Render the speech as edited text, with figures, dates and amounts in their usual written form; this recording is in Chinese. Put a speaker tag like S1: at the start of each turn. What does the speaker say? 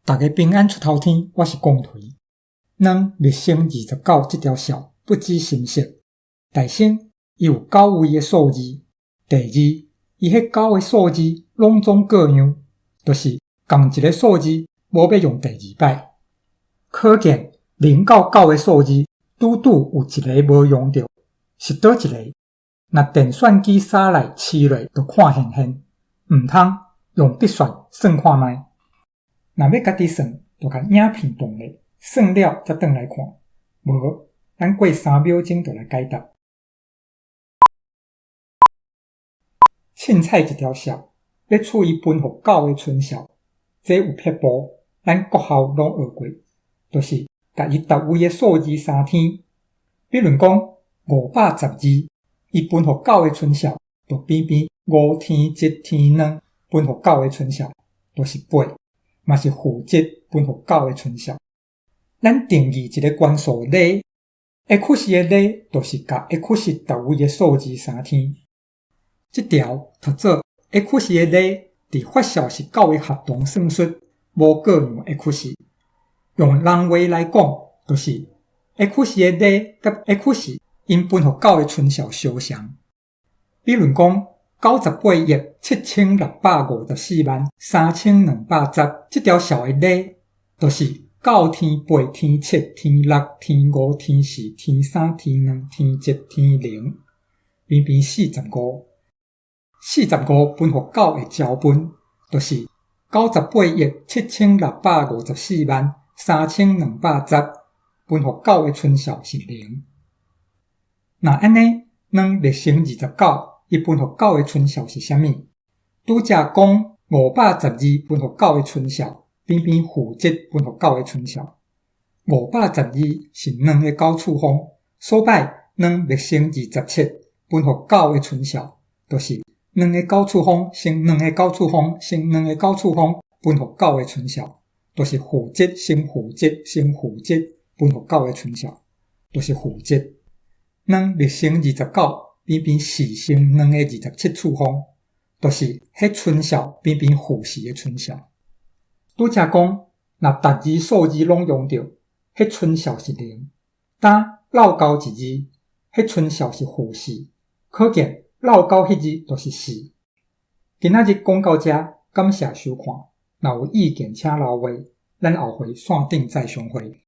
S1: 大家平安出头天，我是龚颓。229这条数不止深色，大先伊有9位的数字，第二，伊迄9个数字拢总各样，就是同一个数字无要用第二摆。可见0到9个数字拄有一个无用到，是倒一个？若电算机扫来试落就看现现，毋通用笔算算看卖。若要家己算，就甲影片动咧，算了才转来看。无，咱过3秒钟就来解答。凊彩一条数，要处以分互9个春晓，这有撇步，咱国校拢学过，就是甲伊逐位的数字3天。比如讲512，伊分互9个春晓，就偏偏5天7天2分互9个春晓，就是8。嘛是负7分互9个春晓。咱定义一个元素类 ，X 的类就是甲 X 逐位的数字3天。这条读做 X 的类伫发酵是9个合同算术，无各样 X。用人话来讲，就是 X 的类甲 X 因分互9个春晓相像。比如讲98,654,3210，这条数的类就是9天8天7天6天5天4天3天2天7天0，偏偏45分互9的交分，就是98,754,3210分互9的春晓是0。那安尼229伊分互9个春晓是啥物？拄则讲512分互9个春晓，偏偏负7分互9个春晓。512是2个9次方，所摆227分互9个春晓，就是2个9次方乘2个9次方乘2个9次方分互9个春晓，就是负7乘负7乘负7分互9个春晓，就是负7。229偏偏4乘2个27次方，就是迄春晓偏偏负4个春晓。拄则讲，若逐字数字拢用到，迄春晓是0。当漏交一字，迄春晓是负4。可见漏交迄字就是4。今仔日讲到这，感谢收看。若有意见请留言，咱后回线顶再相会。